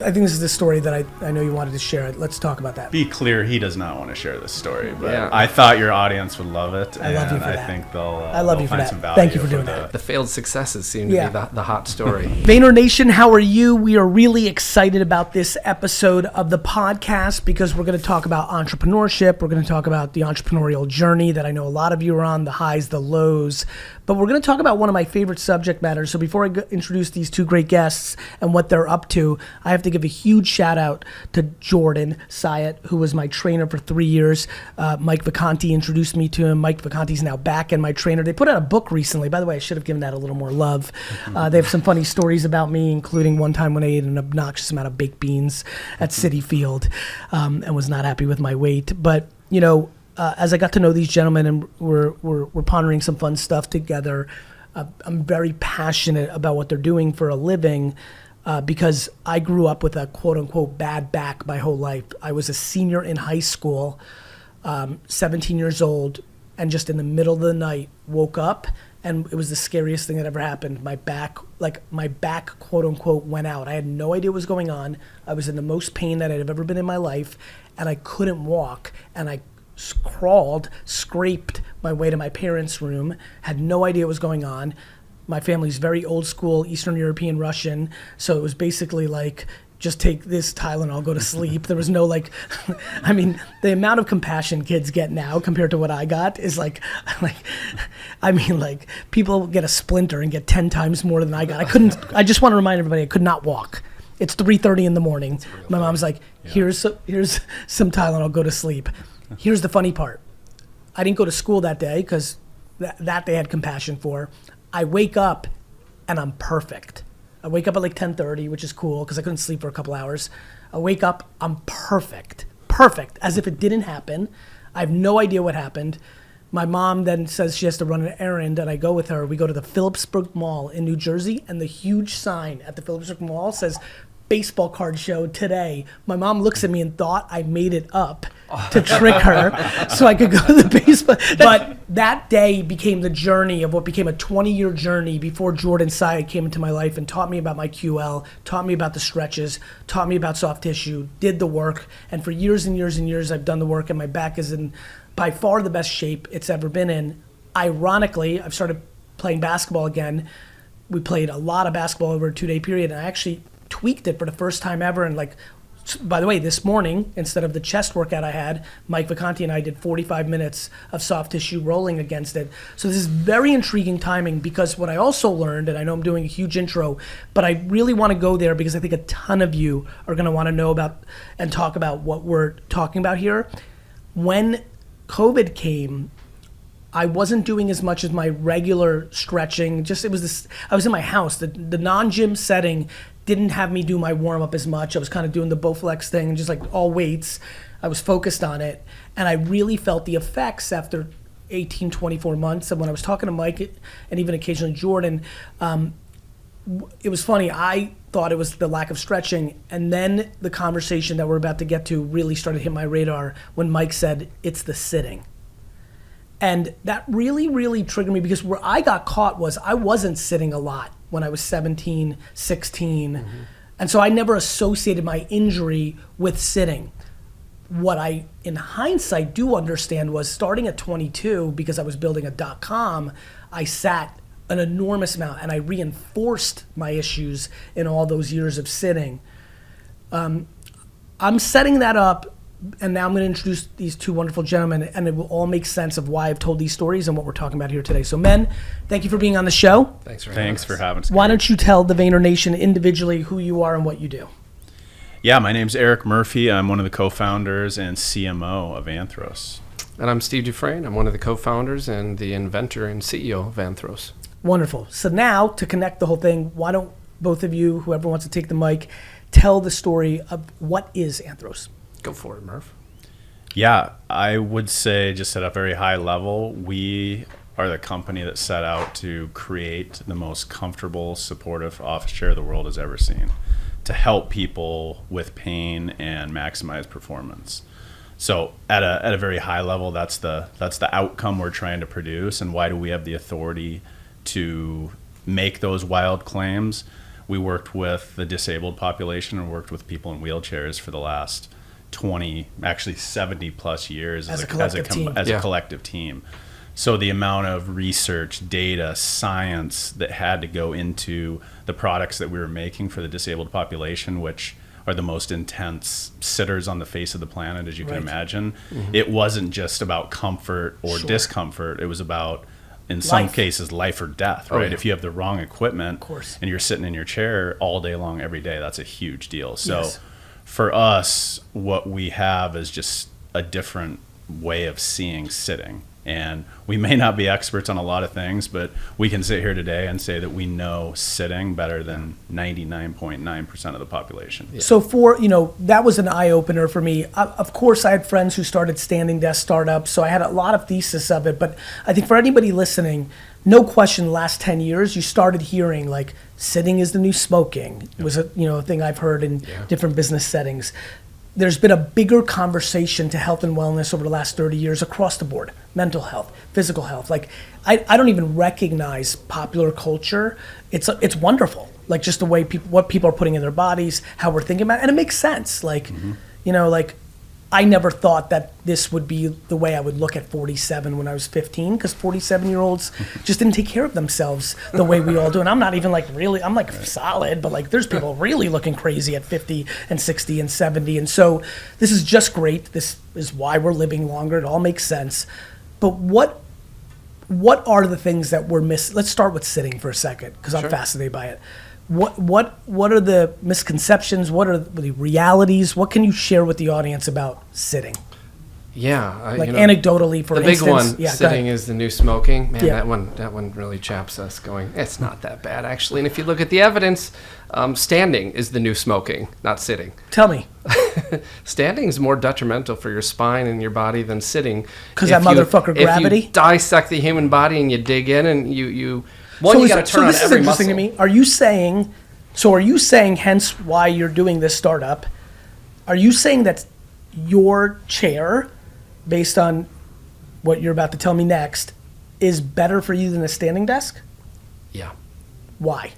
I think this is the story that I know you wanted to share. Let's talk about that. Be clear, he does not want to share this story, but Yeah. I thought your audience would love it. I love you for that. I think they'll I love they'll you for find that. some value. Thank you for doing that. The failed successes seem to be the hot story. Vayner Nation, how are you? We are really excited about this episode of the podcast because we're going to talk about entrepreneurship. We're going to talk about the entrepreneurial journey that I know a lot of you are on, the highs, the lows. But we're going to talk about one of my favorite subject matters. So before I introduce these two great guests and what they're up to, I have to give a huge shout out to Jordan Syatt, who was my trainer for 3 years. Mike Vacanti introduced me to him. Mike Vacanti's now back in my trainer. They put out a book recently. By the way, I should have given that a little more love. They have some funny stories about me, including one time when I ate an obnoxious amount of baked beans at Citi Field and was not happy with my weight. But, you know, as I got to know these gentlemen and we're pondering some fun stuff together, I'm very passionate about what they're doing for a living because I grew up with a quote-unquote bad back my whole life. I was a senior in high school, 17 years old, and just in the middle of the night woke up, and it was the scariest thing that ever happened. My back quote-unquote went out. I had no idea what was going on. I was in the most pain that I'd ever been in my life, and I couldn't walk, and I crawled, scraped my way to my parents' room, had no idea what was going on. My family's very old school, Eastern European Russian, so it was basically like, just take this Tylenol, go to sleep. There was no I mean, the amount of compassion kids get now compared to what I got is like people get a splinter and get 10 times more than I got. I just want to remind everybody, I could not walk. It's 3:30 in the morning. My mom's like, here's some Tylenol, go to sleep. Here's the funny part. I didn't go to school that day because that they had compassion for. I wake up and I'm perfect. I wake up at like 10:30, which is cool because I couldn't sleep for a couple hours. I wake up, I'm perfect, as if it didn't happen. I have no idea what happened. My mom then says she has to run an errand and I go with her. We go to the Phillipsburg Mall in New Jersey and the huge sign at the Phillipsburg Mall says, baseball card show today. My mom looks at me and thought I made it up to trick her so I could go to the baseball. But that day became the journey of what became a 20-year journey before Jordan Syatt came into my life and taught me about my QL, taught me about the stretches, taught me about soft tissue, did the work. And for years and years and years, I've done the work and my back is in by far the best shape it's ever been in. Ironically, I've started playing basketball again. We played a lot of basketball over a 2-day period and I actually tweaked it for the first time ever. And by the way, this morning, instead of the chest workout I had, Mike Vacanti and I did 45 minutes of soft tissue rolling against it. So this is very intriguing timing because what I also learned, and I know I'm doing a huge intro, but I really want to go there because I think a ton of you are going to want to know about and talk about what we're talking about here. When COVID came, I wasn't doing as much as my regular stretching. I was in my house. The non-gym setting didn't have me do my warm-up as much. I was kind of doing the Bowflex thing, just like all weights. I was focused on it. And I really felt the effects after 18, 24 months. And when I was talking to Mike and even occasionally Jordan, it was funny. I thought it was the lack of stretching. And then the conversation that we're about to get to really started to hit my radar when Mike said, it's the sitting. And that really, really triggered me because where I got caught was I wasn't sitting a lot when I was 17, 16. Mm-hmm. And so I never associated my injury with sitting. What I, in hindsight, do understand was starting at 22, because I was building a .com, I sat an enormous amount and I reinforced my issues in all those years of sitting. I'm setting that up. And now I'm going to introduce these two wonderful gentlemen, and it will all make sense of why I've told these stories and what we're talking about here today. So, men, thank you for being on the show. Thanks for having us. Why don't you tell the Vayner Nation individually who you are and what you do? Yeah, my name's Eric Murphy. I'm one of the co-founders and CMO of Anthros. And I'm Steve Dufresne. I'm one of the co-founders and the inventor and CEO of Anthros. Wonderful. So now, to connect the whole thing, why don't both of you, whoever wants to take the mic, tell the story of what is Anthros? Go for it, Murph. Yeah, I would say just at a very high level, we are the company that set out to create the most comfortable, supportive office chair the world has ever seen to help people with pain and maximize performance. So at a very high level, that's the outcome we're trying to produce. And why do we have the authority to make those wild claims? we worked with the disabled population and worked with people in wheelchairs for the last 20, actually 70 plus years As a collective team. So the amount of research, data, science that had to go into the products that we were making for the disabled population, which are the most intense sitters on the face of the planet, as you can imagine. It wasn't just about comfort or discomfort. It was about, in some cases, life or death, right? If you have the wrong equipment and you're sitting in your chair all day long, every day, that's a huge deal. So for us, what we have is just a different way of seeing sitting. And we may not be experts on a lot of things, but we can sit here today and say that we know sitting better than 99.9% of the population. So that was an eye-opener for me. Of course, I had friends who started standing desk startups, so I had a lot of thesis of it. But I think for anybody listening, no question, the last 10 years, you started hearing like sitting is the new smoking. It was a thing I've heard in different business settings. There's been a bigger conversation to health and wellness over the last 30 years across the board. Mental health, physical health. Like, I don't even recognize popular culture. It's wonderful. Like, just the way what people are putting in their bodies, how we're thinking about it. And it makes sense. Like, I never thought that this would be the way I would look at 47 when I was 15, because 47-year-olds just didn't take care of themselves the way we all do. And I'm not even I'm like solid, but like there's people really looking crazy at 50 and 60 and 70. And so this is just great. This is why we're living longer. It all makes sense. But what are the things that we're missing? Let's start with sitting for a second, because I'm fascinated by it. What are the misconceptions? What are the realities? What can you share with the audience about sitting? Yeah, anecdotally, for instance. The big one, sitting is the new smoking. Man, that one really chaps us going, it's not that bad, actually. And if you look at the evidence, standing is the new smoking, not sitting. Tell me. Standing is more detrimental for your spine and your body than sitting. Because that motherfucker gravity? If you dissect the human body and you dig in and you got to turn on every muscle. So this is interesting to me. Are you saying, hence why you're doing this startup, are you saying that your chair, based on what you're about to tell me next, is better for you than a standing desk? Yeah. Why?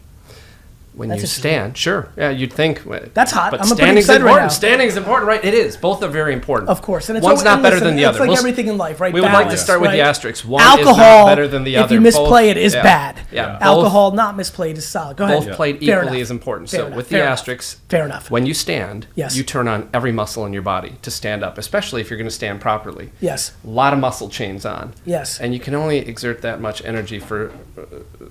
When you stand, sure. Yeah, you'd think. That's hot. But I'm standing's important. right now. Standing is important, right? It is. Both are very important. Of course. And one's not better than the other. It's like everything in life, right? We would like to start with the asterisks. One alcohol, is not better than the other. If you misplay it, is bad. Yeah. Alcohol not misplayed is solid. Go ahead. Both played equally as important. So with the asterisks, fair enough. When you stand, you turn on every muscle in your body to stand up, especially if you're going to stand properly. Yes. A lot of muscle chains on. Yes. And you can only exert that much energy for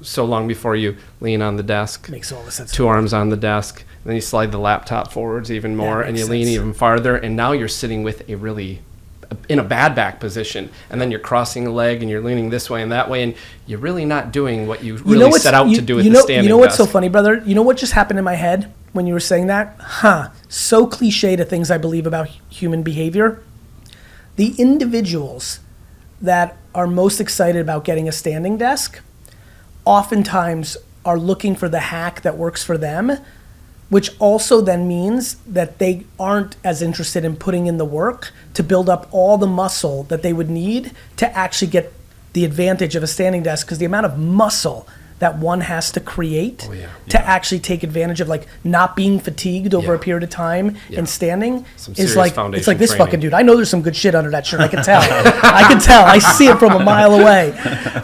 so long before you lean on the desk. Makes all the sense. 2 arms on the desk. Then you slide the laptop forwards even more, and you lean even farther, and now you're sitting with in a bad back position, and then you're crossing a leg, and you're leaning this way and that way, and you're really not doing what you really set out to do with the standing desk. You know what's so funny, brother? You know what just happened in my head when you were saying that? So cliche to things I believe about human behavior. The individuals that are most excited about getting a standing desk oftentimes are looking for the hack that works for them, which also then means that they aren't as interested in putting in the work to build up all the muscle that they would need to actually get the advantage of a standing desk, because the amount of muscle that one has to create to actually take advantage of like not being fatigued over a period of time and standing is like, it's like this fucking dude. I know there's some good shit under that shirt. I can tell. I see it from a mile away.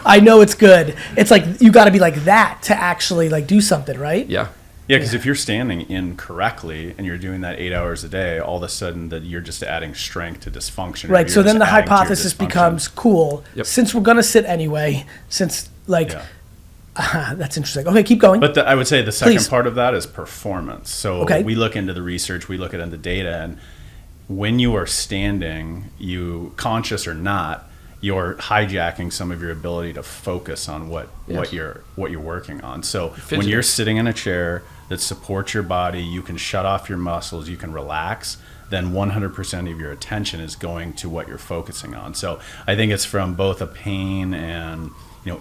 I know it's good. It's like you got to be like that to actually like do something, right? Yeah. Yeah, because if you're standing incorrectly and you're doing that 8 hours a day, all of a sudden that you're just adding strength to dysfunction. Right. So then the hypothesis becomes, cool, since we're going to sit anyway, that's interesting. Okay, keep going. But I would say the second part of that is performance. So we look into the research, we look into the data, and when you are standing, you, conscious or not, you're hijacking some of your ability to focus on what you're working on. So when you're sitting in a chair that supports your body, you can shut off your muscles, you can relax, then 100% of your attention is going to what you're focusing on. So I think it's from both a pain and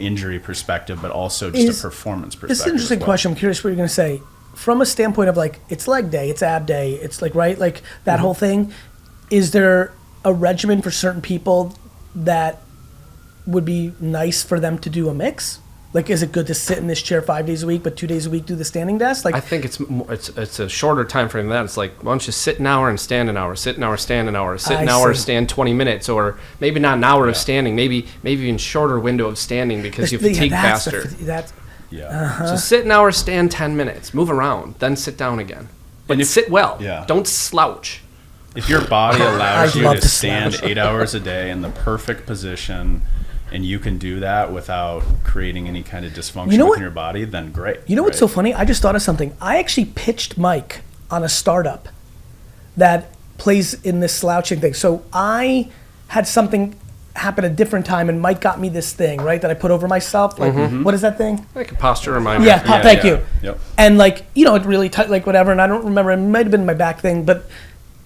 injury perspective, but also just a performance perspective. This is an interesting question. I'm curious what you're going to say. From a standpoint of like, it's leg day, it's ab day, it's like, right? Like that whole thing. Is there a regimen for certain people that would be nice for them to do a mix? Like, is it good to sit in this chair 5 days a week, but 2 days a week do the standing desk? Like, I think it's a shorter time frame than that. It's like, why don't you sit an hour and stand an hour, sit an hour, stand an hour, sit an hour, stand 20 minutes, or maybe not an hour of standing, maybe even shorter window of standing because you fatigue faster. So sit an hour, stand 10 minutes, move around, then sit down again. But sit well. Yeah. Don't slouch. If your body allows you to stand 8 hours a day in the perfect position, and you can do that without creating any kind of dysfunction within your body, then great. You know what's so funny? I just thought of something. I actually pitched Mike on a startup that plays in this slouching thing. So I had something happen a different time, and Mike got me this thing, right, that I put over myself. Like, what is that thing? Like a posture reminder. Yeah, thank you. Yep. And like, it really tight, like whatever, and I don't remember, it might have been my back thing, but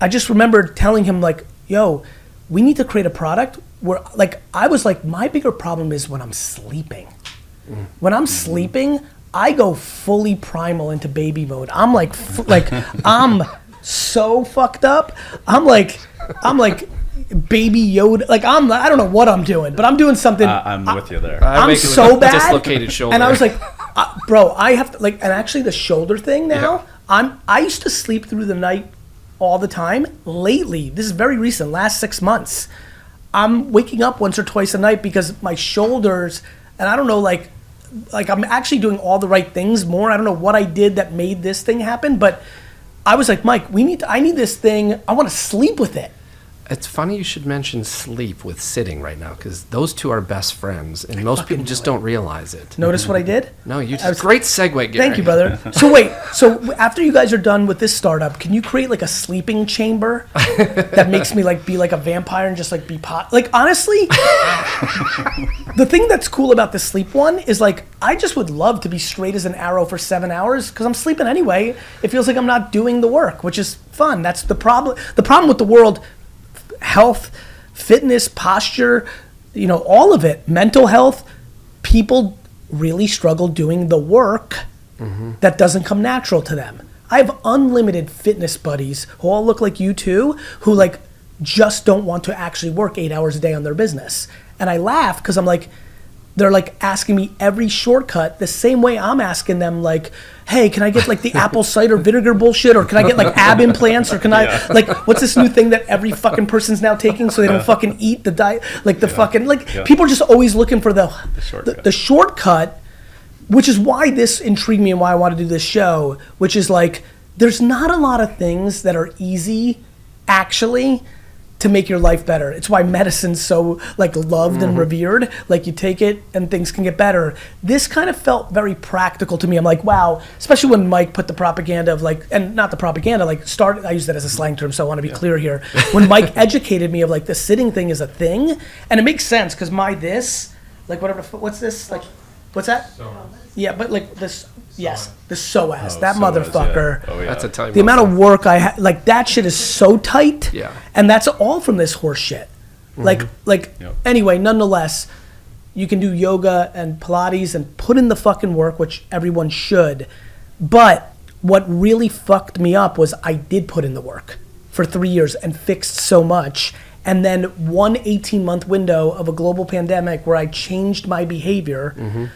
I just remember telling him like, yo, we need to create a product where, like, I was like, my bigger problem is when I'm sleeping. When I'm sleeping, I go fully primal into baby mode. I'm like, I'm so fucked up. I'm like baby Yoda. Like, I don't know what I'm doing, but I'm doing something. I'm with you there. I'm so bad. Dislocated shoulder. And I was like, bro, I have to, like, and actually the shoulder thing now, I used to sleep through the night all the time. Lately, this is very recent, last 6 months, I'm waking up once or twice a night because my shoulders, and I don't know, like I'm actually doing all the right things more. I don't know what I did that made this thing happen, but I was like, Mike, I need this thing. I want to sleep with it. It's funny you should mention sleep with sitting right now, because those two are best friends, and most people just don't realize it. Notice what I did? No, great segue, Gary. Thank you, brother. So wait, after you guys are done with this startup, can you create like a sleeping chamber that makes me like be like a vampire and just like be like, honestly, the thing that's cool about the sleep one is like, I just would love to be straight as an arrow for 7 hours because I'm sleeping anyway. It feels like I'm not doing the work, which is fun. That's the problem. The problem with the world, health, fitness, posture, all of it, mental health, people really struggle doing the work that doesn't come natural to them. I have unlimited fitness buddies who all look like you too, who like just don't want to actually work 8 hours a day on their business. And I laugh because I'm like, they're like asking me every shortcut the same way I'm asking them, like, hey, can I get like the apple cider vinegar bullshit, or can I get like ab implants, or can I like, what's this new thing that every fucking person's now taking so they don't fucking eat the diet, like the fucking, like people are just always looking for the shortcut, which is why this intrigued me and why I want to do this show, which is like, there's not a lot of things that are easy actually to make your life better. It's why medicine's so like loved and revered. Like, you take it and things can get better. This kind of felt very practical to me. I'm like, wow, especially when Mike put the propaganda of like, and not the propaganda, like I use that as a slang term, so I want to be clear here. When Mike educated me of like the sitting thing is a thing, and it makes sense because like whatever, what's this? Like, what's that? Yeah, but like this, the psoas, that motherfucker. Yeah. Oh, yeah. That's a time. The amount of work I had, like that shit is so tight. Yeah. And that's all from this horse shit. Anyway, nonetheless, you can do yoga and Pilates and put in the fucking work, which everyone should. But what really fucked me up was I did put in the work for 3 years and fixed so much. And then one 18-month window of a global pandemic where I changed my behavior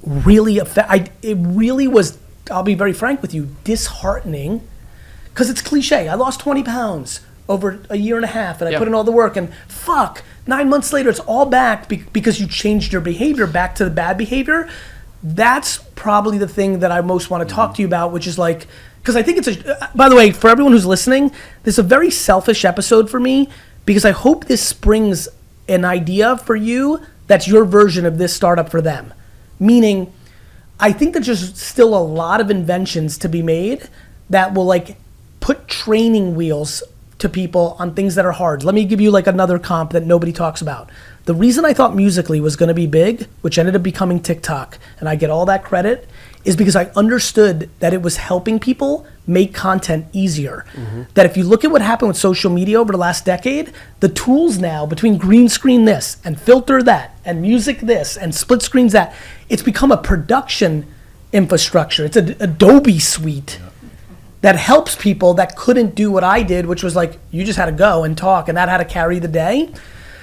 really it really was, I'll be very frank with you, disheartening, because it's cliche. I lost 20 pounds over a year and a half, and I put in all the work, and 9 months later it's all back because you changed your behavior back to the bad behavior. That's probably the thing that I most want to talk to you about, which is like, because I think by the way, for everyone who's listening, this is a very selfish episode for me, because I hope this springs an idea for you that's your version of this startup for them. Meaning, I think that there's still a lot of inventions to be made that will like put training wheels to people on things that are hard. Let me give you like another comp that nobody talks about. The reason I thought Musical.ly was going to be big, which ended up becoming TikTok, and I get all that credit, is because I understood that it was helping people make content easier. That if you look at what happened with social media over the last decade, the tools now between green screen this and filter that and music this and split screens that, it's become a production infrastructure. It's an Adobe suite that helps people that couldn't do what I did, which was like, you just had to go and talk, and that had to carry the day.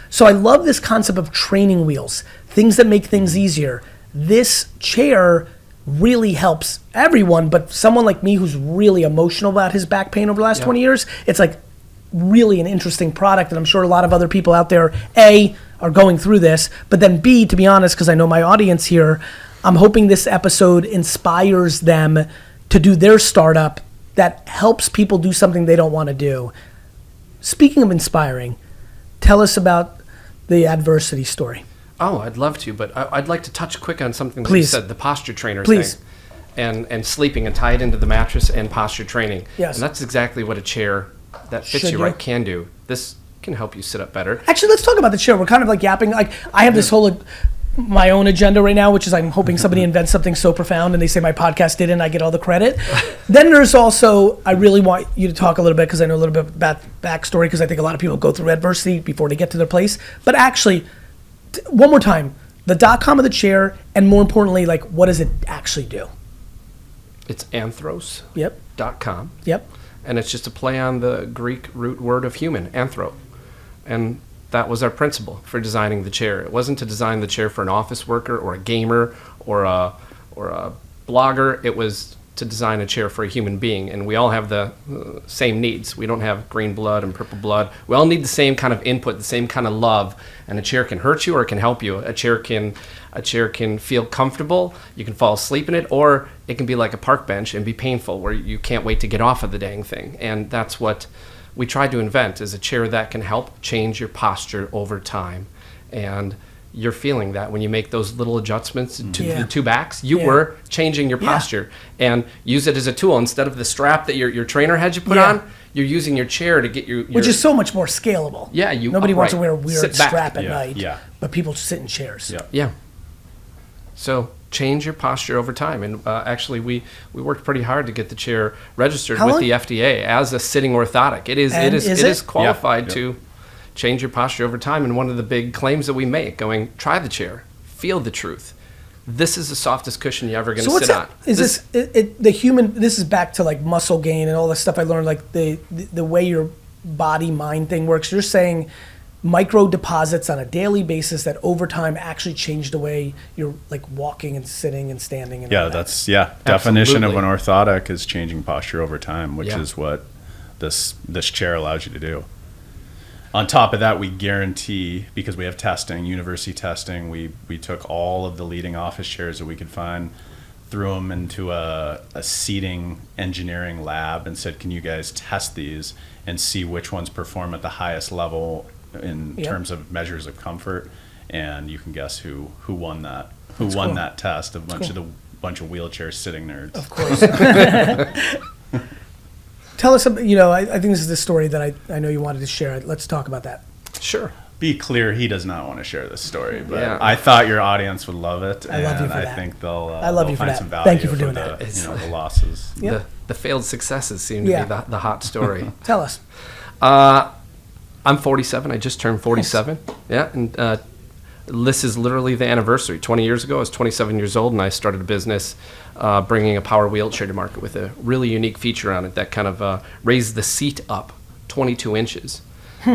So I love this concept of training wheels, things that make things easier. this chair really helps everyone, but someone like me who's really emotional about his back pain over the last 20 years, it's like really an interesting product. And I'm sure a lot of other people out there, A, are going through this, but then B, to be honest, because I know my audience here, I'm hoping this episode inspires them to do their startup that helps people do something they don't want to do. Speaking of inspiring, tell us about the adversity story. Oh, I'd love to, but I'd like to touch quick on something that Please. you said, the posture trainer Please. thing. And sleeping and tie it into the mattress and posture training. Yes. And that's exactly what a chair that fits Should you do. right can do. This can help you sit up better. Actually, let's talk about the chair. We're kind of like yapping. Like I have this whole my own agenda right now, which is I'm hoping somebody invents something so profound and they say my podcast did and I get all the credit. Then there's also, I really want you to talk a little bit because I know a little bit about backstory because I think a lot of people go through adversity before they get to their place. But actually, one more time, the .com of the chair, and more importantly, like what does it actually do? It's Anthros.com. Yep. Yep. And it's just a play on the Greek root word of human, anthro. And that was our principle for designing the chair. It wasn't to design the chair for an office worker or a gamer or a blogger. It was to design a chair for a human being. And we all have the same needs. We don't have green blood and purple blood. We all need the same kind of input, the same kind of love. And a chair can hurt you or it can help you. A chair can feel comfortable. You can fall asleep in it, or it can be like a park bench and be painful where you can't wait to get off of the dang thing. And that's what we tried to invent, is a chair that can help change your posture over time. And you're feeling that when you make those little adjustments to the two backs, you were changing your posture. And use it as a tool. Instead of the strap that your trainer had you put on, you're using your chair to get your Which is so much more scalable. Yeah, nobody wants to wear a weird strap at Yeah, night, yeah. but people sit in chairs. Yeah. Yeah. So change your posture over time. And actually, we worked pretty hard to get the chair registered How with long? the FDA as a sitting orthotic. It is qualified Yeah. to change your posture over time. And one of the big claims that we make, going, try the chair, feel the truth. This is the softest cushion you're ever going to sit on. Is the human? This is back to like muscle gain and all the stuff I learned, like the way your body mind thing works. You're saying micro deposits on a daily basis that over time actually change the way you're like walking and sitting and standing. And all that. Definition of an Absolutely. orthotic is changing posture over time, which Yeah. is what this chair allows you to do. On top of that, we guarantee, because we have testing, university testing, we took all of the leading office chairs that we could find, threw them into a seating engineering lab and said, can you guys test these and see which ones perform at the highest level in terms of measures of comfort? And you can guess who won that. Who won that test? A bunch of wheelchair sitting nerds. Of course. Tell us, I think this is the story that I know you wanted to share. Let's talk about that. Sure. Be clear, he does not want to share this story, but Yeah. I thought your audience would love it. I love you and for I that. think they'll I love they'll you for find that. some value Thank you for doing the, that. the losses. Yep. The failed successes seem to Yeah. be the hot story. Tell us. I'm 47. I just turned 47. Yeah, and this is literally the anniversary. 20 years ago, I was 27 years old, and I started a business bringing a power wheelchair to market with a really unique feature on it that kind of raised the seat up 22 inches.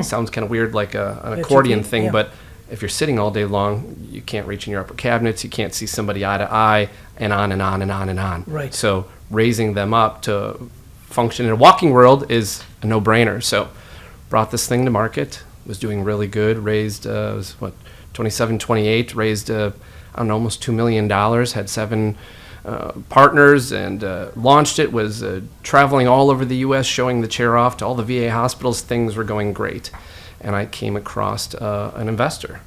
Sounds kind of weird, like an accordion thing, yeah. but if you're sitting all day long, you can't reach in your upper cabinets, you can't see somebody eye to eye, and on and on and on and on. Right. So raising them up to function in a walking world is a no-brainer. So brought this thing to market, was doing really good, raised, 27, 28, raised, almost $2 million, had 7 partners, and launched it, was traveling all over the U.S., showing the chair off to all the VA hospitals. Things were going great. And I came across an investor,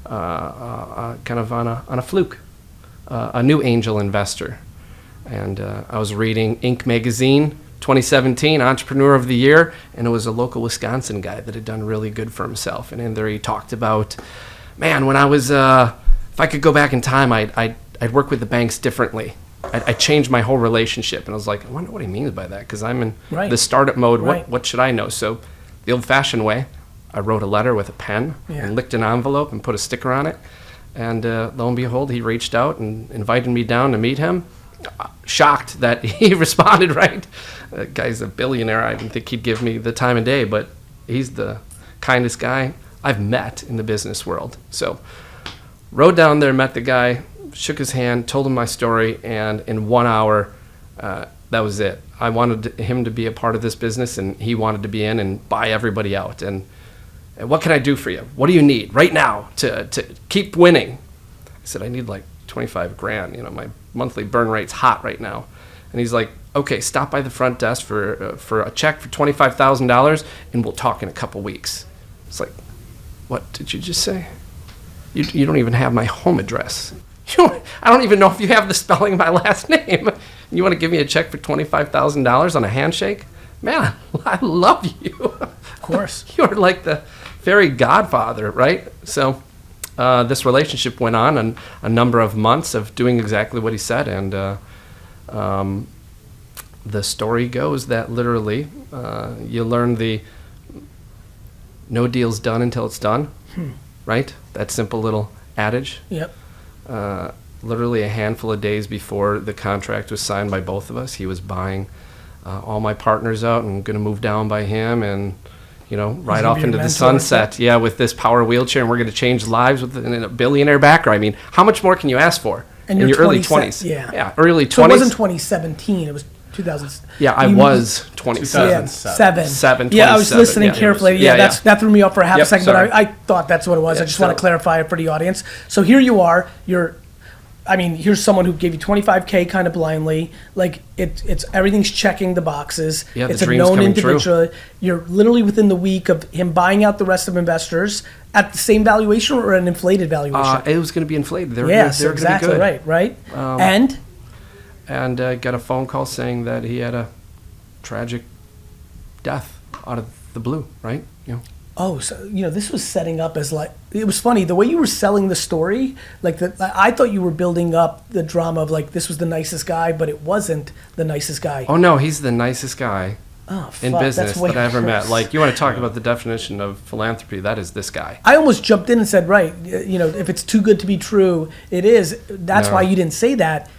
kind of on a fluke, a new angel investor. And I was reading Inc. magazine, 2017, Entrepreneur of the Year, and it was a local Wisconsin guy that had done really good for himself. And in there he talked about, man, when I was, if I could go back in time, I'd work with the banks differently. I'd change my whole relationship. And I was like, I wonder what he means by that, because I'm in the startup mode. Right. What should I know? So the old-fashioned way, I wrote a letter with a pen and licked an envelope and put a sticker on it. And lo and behold, he reached out and invited me down to meet him. Shocked that he responded right. The guy's a billionaire. I didn't think he'd give me the time of day, but he's the kindest guy I've met in the business world. So rode down there, met the guy, shook his hand, told him my story, and in 1 hour, that was it. I wanted him to be a part of this business, and he wanted to be in and buy everybody out. And what can I do for you? What do you need right now to keep winning? I said, I need like 25 grand. You know, my monthly burn rate's hot right now. And he's like, okay, stop by the front desk for a check for $25,000, and we'll talk in a couple weeks. It's like, what did you just say? You don't even have my home address. I don't even know if you have the spelling of my last name. You want to give me a check for $25,000 on a handshake? Man, I love you. Of course. You're like the fairy godfather, right? So this relationship went on a number of months of doing exactly what he said. And the story goes that literally you learn the no deal's done until it's done, right? That simple little adage. Yep. Literally a handful of days before the contract was signed by both of us, he was buying all my partners out and going to move down by him and, you know, ride off into the sunset. Yeah, with this power wheelchair, and we're going to change lives with a billionaire backer. I mean, how much more can you ask for in your early 20s? Yeah, early 20s. So it wasn't 2017, it was 2000. Yeah, I was 27. Yeah, I was listening carefully. That threw me off for a half a second, sorry. but I thought that's what it was. I just want to clarify it for the audience. So here you are, here's someone who gave you 25K kind of blindly. Like it's everything's checking the boxes. Yeah, it's the a dream's known coming individual. You're literally within the week of him buying out the rest of investors at the same valuation or an inflated valuation. It was going to be inflated. They're exactly going to be good. right. And got a phone call saying that he had a tragic death out of the blue, right? You know. Oh, so this was setting up as like, it was funny the way you were selling the story. Like I thought you were building up the drama of like this was the nicest guy, but it wasn't the nicest guy. Oh no, he's the nicest guy in business that I ever met. Like, you want to talk about the definition of philanthropy? That is this guy. I almost jumped in and said, right, if it's too good to be true, it is. That's why you didn't say that.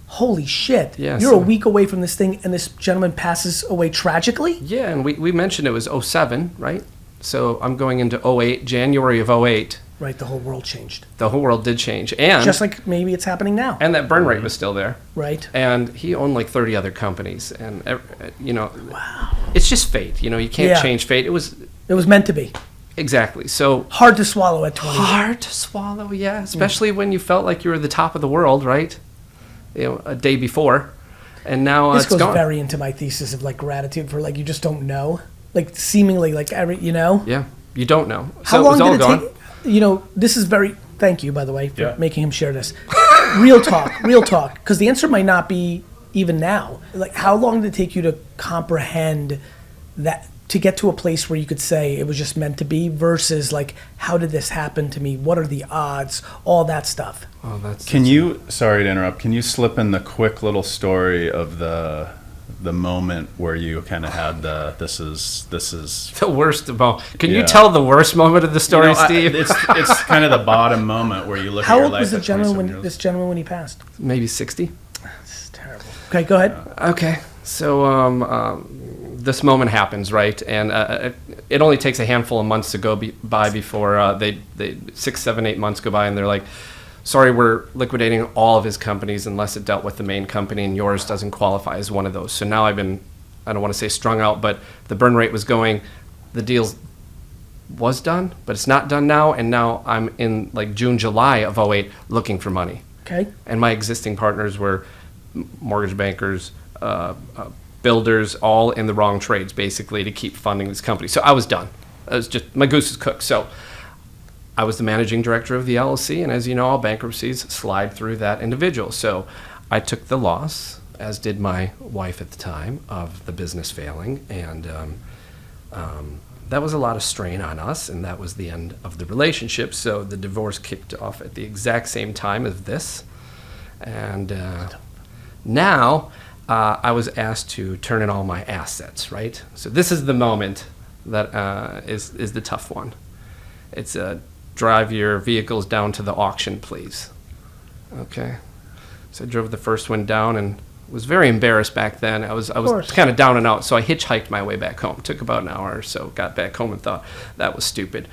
Holy shit! Yeah, You're a week away from this thing, and this gentleman passes away tragically. Yeah, and we mentioned it was 07, right? So I'm going into 08, January of 08. Right, the whole world changed. The whole world did change. And just like maybe it's happening now. And that burn rate was still there. Right. And he owned like 30 other companies. And, wow. It's just fate. You can't change fate. It was meant to be. Exactly. So hard to swallow at 20. Hard to swallow, yeah. Especially when you felt like you were the top of the world, right? A day before. And now this it's goes gone. very into my thesis of like gratitude for like you just don't know. Like seemingly like Yeah, you don't know. How long did it take? This is very. Thank you, by the way, for making him share this. Real talk, because the answer might not be even now. Like, how long did it take you to comprehend that, to get to a place where you could say it was just meant to be, versus like, how did this happen to me? What are the odds? All that stuff. Oh, that's. Sorry to interrupt. Can you slip in the quick little story of the moment where you kind of had this is the worst moment. Can you tell the worst moment of the story, Steve? It's kind of the bottom moment where you look at your life. How old was this gentleman when he passed? Maybe 60. That's terrible. Okay, go ahead. Okay, so this moment happens, right? And it only takes a handful of months to go by before they 6, 7, 8 months go by, and they're like, sorry, we're liquidating all of his companies unless it dealt with the main company, and yours doesn't qualify as one of those. So now I've been, I don't want to say strung out, but the burn rate was going, the deal was done, but it's not done now, and now I'm in like June, July of 08 looking for money. Okay. And my existing partners were mortgage bankers, builders, all in the wrong trades, basically, to keep funding this company. So I was done. I was just, my goose is cooked. So I was the managing director of the LLC, and as you know, all bankruptcies slide through that individual. So I took the loss, as did my wife at the time, of the business failing, and that was a lot of strain on us, and that was the end of the relationship. So the divorce kicked off at the exact same time as this, and now I was asked to turn in all my assets, right? So this is the moment that is the tough one. It's drive your vehicles down to the auction, please. Okay. So I drove the first one down and was very embarrassed back then. I was kind of down and out, so I hitchhiked my way back home. Took about an hour or so. Got back home and thought that was stupid.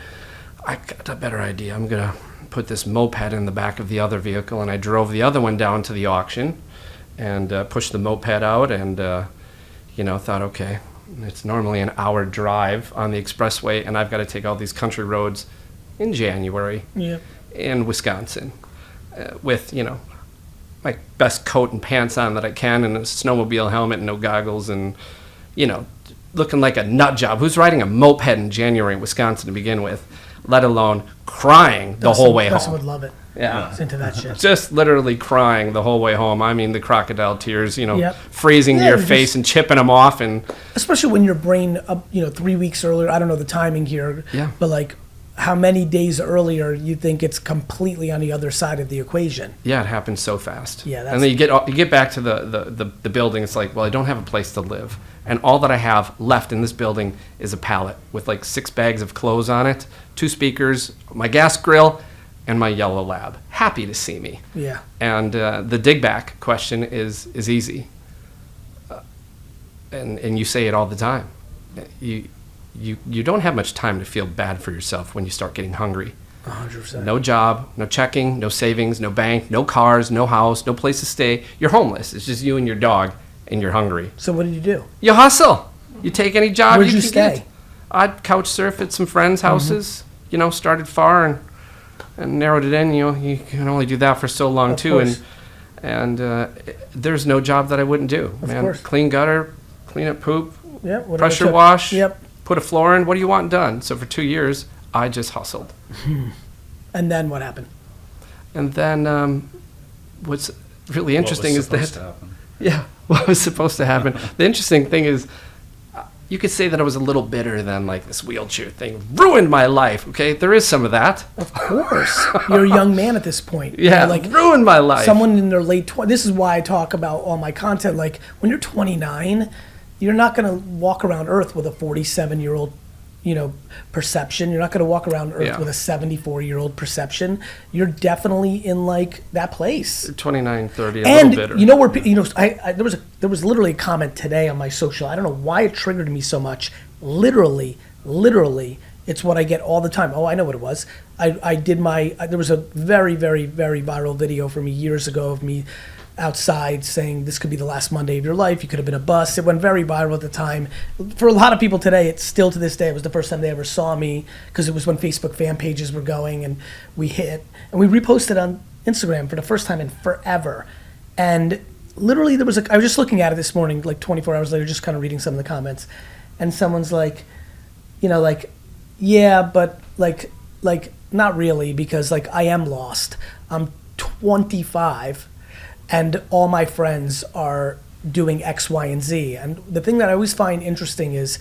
I got a better idea. I'm gonna put this moped in the back of the other vehicle, and I drove the other one down to the auction and pushed the moped out, and thought, okay, it's normally an hour drive on the expressway, and I've got to take all these country roads in January in Wisconsin with, my best coat and pants on that I can, and a snowmobile helmet and no goggles, and, looking like a nut job. Who's riding a moped in January in Wisconsin to begin with, let alone crying the whole way home? Dustin would love it. Yeah. It's into that shit. Just literally crying the whole way home. I mean, the crocodile tears, Yep. freezing to Yeah, your you're face and chipping them off. And especially when your brain, 3 weeks earlier, I don't know the timing here, but like how many days earlier you think it's completely on the other side of the equation. yeah, it happens so fast. Yeah, and then you get back to the building. It's like, well, I don't have a place to live, and all that I have left in this building is a pallet with like 6 bags of clothes on it, 2 speakers, my gas grill, and my yellow lab. Happy to see me. Yeah. And the dig back question is easy, and you say it all the time. You don't have much time to feel bad for yourself when you start getting hungry. 100%. No job, no checking, no savings, no bank, no cars, no house, no place to stay. You're homeless. It's just you and your dog, and you're hungry. So what did you do? You hustle. You take any job Where'd you you can stay? get. I'd couch surf at some friends' houses. Started far and narrowed it in. You can only do that for so long, Of too. course. And there's no job that I wouldn't do. Of course. Clean gutter, clean up poop, Yeah. Whatever it pressure took. wash, Yep. put a floor in. What do you want done? So for 2 years, I just hustled. And then what happened? And then what's really interesting is that, happen? yeah, what was supposed to happen. The interesting thing is, you could say that I was a little bitter than like this wheelchair thing ruined my life. Okay, there is some of that. Of course. You're a young man at this point. Yeah, Like ruined my life. someone in their late 20s. This is why I talk about all my content. Like when you're 29, you're not going to walk around Earth with a 47-year-old, perception. You're not going to walk around Earth Yeah. with a 74-year-old perception. You're definitely in like that place. 29, 30, a And little bitter. you know where there was literally a comment today on my social. I don't know why it triggered me so much. Literally, it's what I get all the time. Oh, I know what it was. There was a very, very, very viral video from me years ago of me outside saying this could be the last Monday of your life. You could have been a bust. It went very viral at the time. For a lot of people today, it's still to this day, it was the first time they ever saw me because it was when Facebook fan pages were going, and we reposted on Instagram for the first time in forever. And literally I was just looking at it this morning, like 24 hours later, just kind of reading some of the comments. And someone's like, yeah, but like not really, because like I am lost. I'm 25 and all my friends are doing X, Y, and Z. And the thing that I always find interesting is,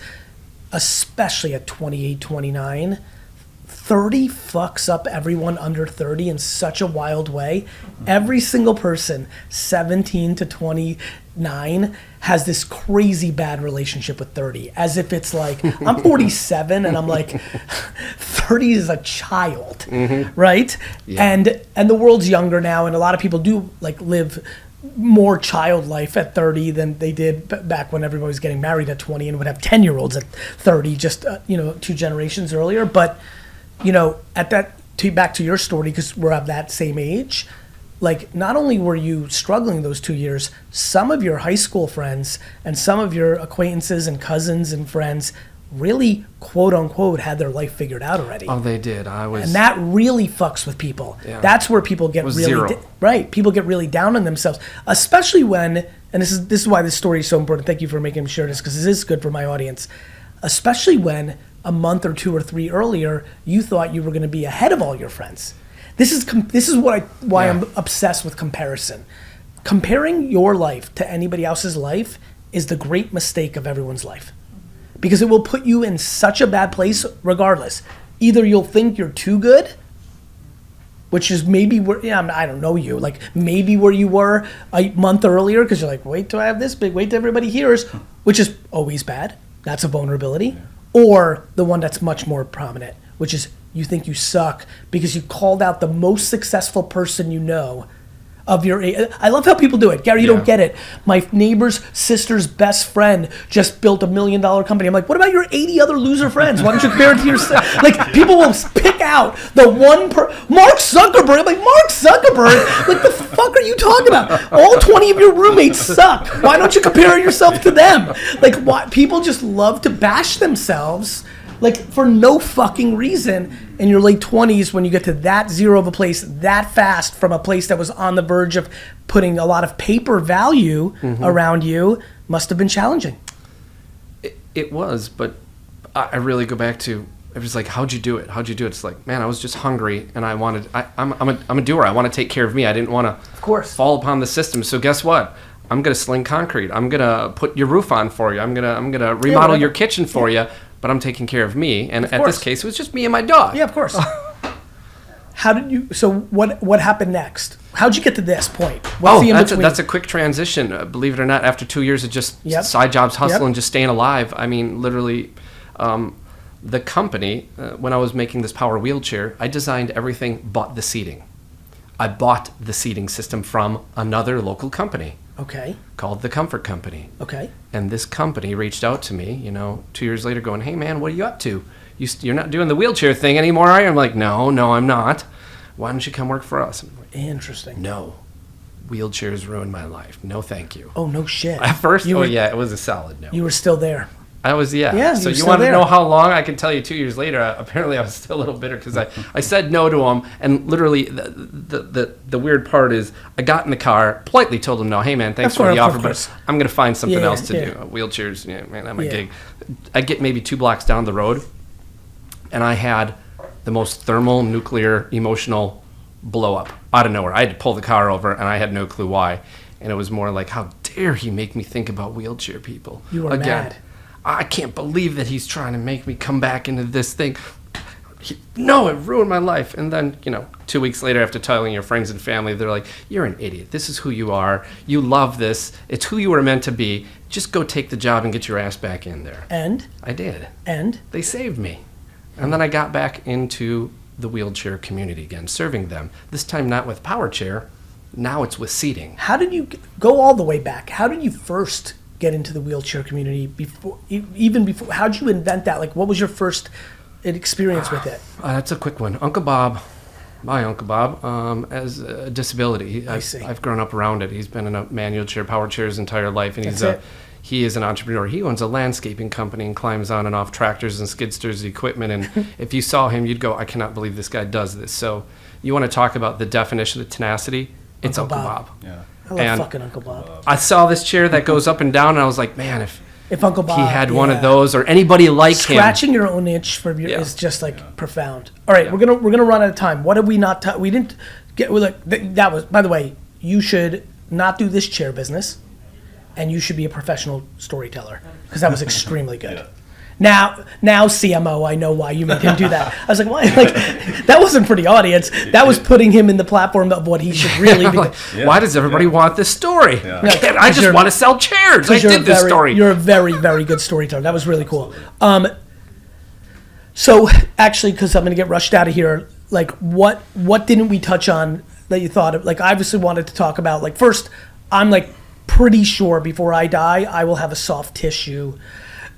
especially at 28, 29, 30 fucks up everyone under 30 in such a wild way. Every single person, 17 to 29, has this crazy bad relationship with 30. As if it's like, I'm 47 and I'm like, 30 is a child, right? Yeah. And the world's younger now, and a lot of people do like live more child life at 30 than they did back when everybody was getting married at 20 and would have 10-year-olds at 30, just 2 generations earlier. But at that, back to your story, because we're of that same age, like not only were you struggling those 2 years, some of your high school friends and some of your acquaintances and cousins and friends really, quote unquote, had their life figured out already. Oh, they did. And that really fucks with people. Yeah. That's where people get really right. People get really down on themselves, especially when, and this is why this story is so important. Thank you for making me share this, because this is good for my audience. Especially when a month or 2 or 3 earlier, you thought you were going to be ahead of all your friends. This is why I'm obsessed with comparison. Comparing your life to anybody else's life is the great mistake of everyone's life, because it will put you in such a bad place regardless. Either you'll think you're too good, which is maybe where, I don't know you, like maybe where you were a month earlier, because you're like, wait till I have this big, wait till everybody hears, which is always bad. That's a vulnerability. Yeah. Or the one that's much more prominent, which is you think you suck because you called out the most successful person you know of your, I love how people do it. Gary, you don't get it. My neighbor's sister's best friend just built $1 million company. I'm like, what about your 80 other loser friends? Why don't you compare it to yourself? Like, people will pick out the one Mark Zuckerberg. I'm like, Mark Zuckerberg? Like, the fuck are you talking about? All 20 of your roommates suck. Why don't you compare yourself to them? Like, why? People just love to bash themselves, like, for no fucking reason in your late 20s when you get to that zero of a place that fast from a place that was on the verge of putting a lot of paper value around you. Must have been challenging. It was, but I really go back to, it was like, how'd you do it? How'd you do it? It's like, man, I was just hungry and I wanted, I'm a doer. I want to take care of me. I didn't want to fall upon the system. So guess what? I'm going to sling concrete. I'm going to put your roof on for you. I'm going to remodel your kitchen for you. But I'm taking care of me, and at this case, it was just me and my dog. Yeah, of course. How did you? So what happened next? How'd you get to this point? That's a quick transition. Believe it or not, after 2 years of just side jobs, hustling, just staying alive. I mean, literally, the company when I was making this power wheelchair, I designed everything but the seating. I bought the seating system from another local company. Okay. Called the Comfort Company. Okay. And this company reached out to me, 2 years later going, hey man, what are you up to? You're not doing the wheelchair thing anymore, are you? I'm like, no, I'm not. Why don't you come work for us? I'm like, interesting. No. Wheelchairs ruined my life. No, thank you. Oh, no shit. At first, it was a solid no. You were still there. I was, Yeah, so you want to know how long? I can tell you 2 years later, apparently I was still a little bitter because I said no to him. And literally, the weird part is I got in the car, politely told him no. Hey, man, thanks for the offer, but I'm going to find something else to do. Wheelchairs, man, I'm a gig. I get maybe 2 blocks down the road, and I had the most thermal, nuclear, emotional blow up out of nowhere. I had to pull the car over, and I had no clue why. And it was more like, how dare he make me think about wheelchair people? You were mad. I can't believe that he's trying to make me come back into this thing. No, it ruined my life. And then, 2 weeks later, after telling your friends and family, they're like, you're an idiot. This is who you are. You love this. It's who you were meant to be. Just go take the job and get your ass back in there. And? I did. And? They saved me. And then I got back into the wheelchair community again, serving them. This time not with power chair. Now it's with seating. How did you go all the way back? How did you first get into the wheelchair community before? How did you invent that? Like, what was your first experience with it? That's a quick one. My Uncle Bob, has a disability. I've grown up around it. He's been in a manual chair, power chair his entire life, and he is an entrepreneur. He owns a landscaping company and climbs on and off tractors and skidsters equipment. And if you saw him, you'd go, I cannot believe this guy does this. So you want to talk about the definition of tenacity? It's Uncle Bob. Yeah. I love fucking Uncle Bob. I saw this chair that goes up and down, and I was like, man, if Uncle Bob he had one of those, or anybody like him. Scratching your own itch for is just like profound. All right, we're gonna run out of time. What did we not? We didn't get. That was, by the way, you should not do this chair business, and you should be a professional storyteller because that was extremely good. Yeah. Now CMO, I know why you made him do that. I was like, why? Like, that wasn't for the audience. That was putting him in the platform of what he should really be. Why does everybody want this story? Yeah. I just want to sell chairs. I did this story. You're a very, very good storyteller. That was really cool. So actually, because I'm going to get rushed out of here, like what didn't we touch on that you thought of? Like, I obviously wanted to talk about, like, first, I'm like pretty sure before I die, I will have a soft tissue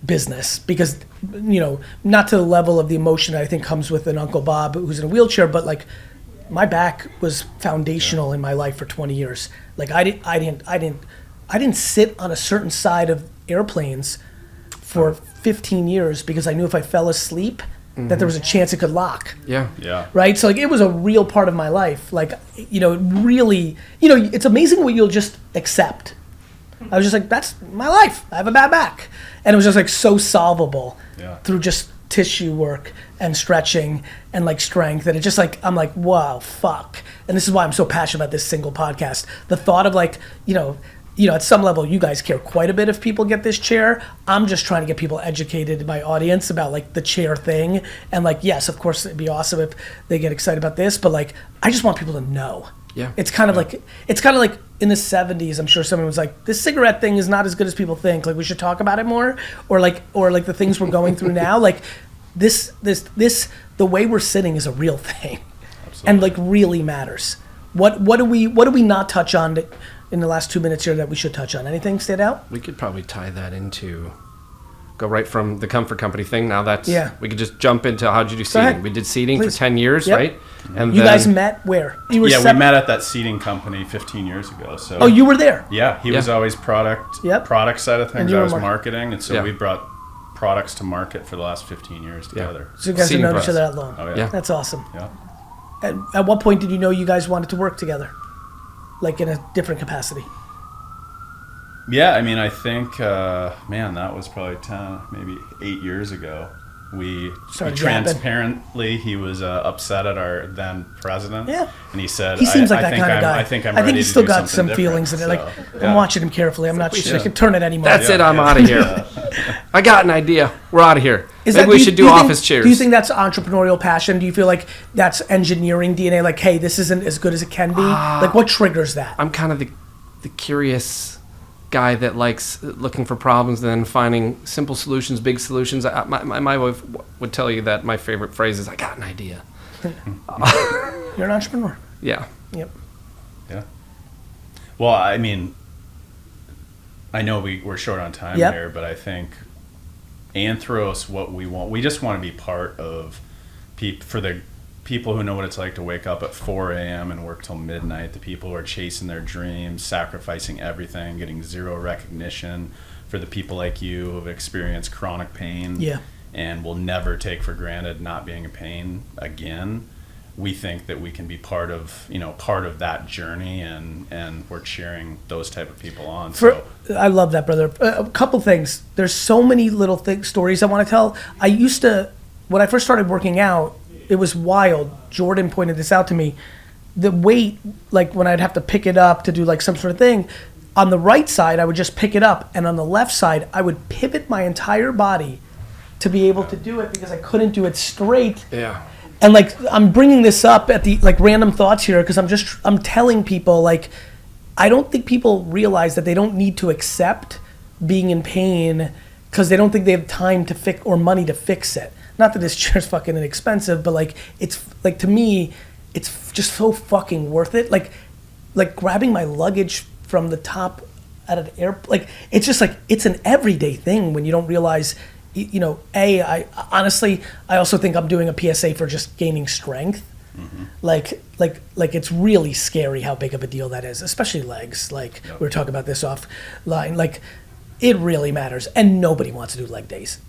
business because, not to the level of the emotion I think comes with an Uncle Bob who's in a wheelchair, but like my back was foundational in my life for 20 years. Like I didn't sit on a certain side of airplanes for 15 years because I knew if I fell asleep that there was a chance it could lock. Yeah. Right? So like it was a real part of my life. Like, really, it's amazing what you'll just accept. I was just like, that's my life. I have a bad back. And it was just like so solvable through just tissue work and stretching and like strength. And it's just like, I'm like, wow, fuck. And this is why I'm so passionate about this single podcast. The thought of like, at some level, you guys care quite a bit if people get this chair. I'm just trying to get people educated, my audience, about like the chair thing. And like, yes, of course, it'd be awesome if they get excited about this. But like, I just want people to know. Yeah. It's kind of like in the 70s, I'm sure someone was like, this cigarette thing is not as good as people think. Like, we should talk about it more. Or like the things we're going through now. Like this, the way we're sitting is a real thing. Absolutely. And like really matters. What do we not touch on in the last 2 minutes here that we should touch on? Anything stand out? We could probably tie that into, go right from the comfort company thing. Now that's, we could just jump into how'd you do seating. We did seating for 10 years, right? And you guys met where? We met at that seating company 15 years ago. So oh, you were there? Yeah, he was always product side of things. I was marketing, and so we brought products to market for the last 15 years together. So you guys have known each other that long. Oh, yeah. That's awesome. Yeah. At what point did you know you guys wanted to work together? Like in a different capacity? Yeah, I mean, I think, that was probably 10, maybe 8 years ago. We transparently, he was upset at our then president. Yeah. And he said, he seems like that kind of guy. I think he's still got some feelings in it. Like, I'm watching him carefully. I'm not sure I can turn it anymore. That's it. I'm out of here. I got an idea. We're out of here. Maybe we should do office chairs. Do you think that's entrepreneurial passion? Do you feel like that's engineering DNA? Like, hey, this isn't as good as it can be? Like, what triggers that? I'm kind of the curious guy that likes looking for problems and then finding simple solutions, big solutions. My wife would tell you that my favorite phrase is, I got an idea. You're an entrepreneur. Yeah. Yep. Yeah. Well, I mean, I know we're short on time here, but I think Anthros, what we want, we just want to be part of for the people who know what it's like to wake up at 4 a.m. and work till midnight, the people who are chasing their dreams, sacrificing everything, getting zero recognition, for the people like you who have experienced chronic pain and will never take for granted not being in pain again. We think that we can be part of that journey, and we're cheering those type of people on. I love that, brother. A couple things. There's so many little stories I want to tell. When I first started working out, it was wild. Jordan pointed this out to me. The weight, like when I'd have to pick it up to do like some sort of thing, on the right side, I would just pick it up. And on the left side, I would pivot my entire body to be able to do it because I couldn't do it straight. Yeah. And like, I'm bringing this up at the like random thoughts here because I'm telling people, like, I don't think people realize that they don't need to accept being in pain because they don't think they have time to fix or money to fix it. Not that this chair's fucking inexpensive, but like, it's like, to me, it's just so fucking worth it. Like grabbing my luggage from the top at an airplane, like, it's just like, it's an everyday thing when you don't realize, I honestly, I also think I'm doing a PSA for just gaining strength. Mm-hmm. Like it's really scary how big of a deal that is, especially legs. Like we were talking about this offline, like it really matters, and nobody wants to do leg days.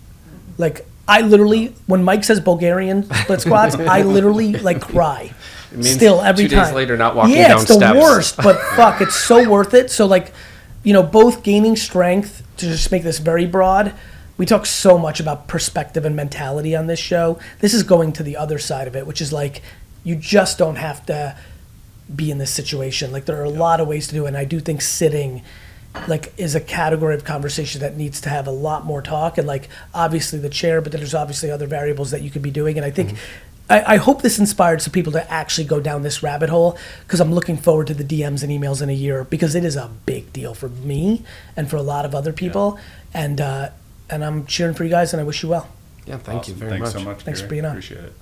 Like, I literally, when Mike says Bulgarian split squats, I literally like cry. It means still every 2 time. days later not walking down steps. Yeah, it's the worst, but fuck, it's so worth it. So like, both gaining strength, to just make this very broad, we talk so much about perspective and mentality on this show. This is going to the other side of it, which is like, you just don't have to be in this situation. Like, there are a lot of ways to do it, and I do think sitting like is a category of conversation that needs to have a lot more talk, and like obviously the chair, but then there's obviously other variables that you could be doing. And I think I hope this inspired some people to actually go down this rabbit hole, because I'm looking forward to the DMs and emails in a year, because it is a big deal for me and for a lot of other people. And I'm cheering for you guys, and I wish you well. Yeah, thank you very Thanks much. so much. Thanks Gary. for being on. Appreciate it.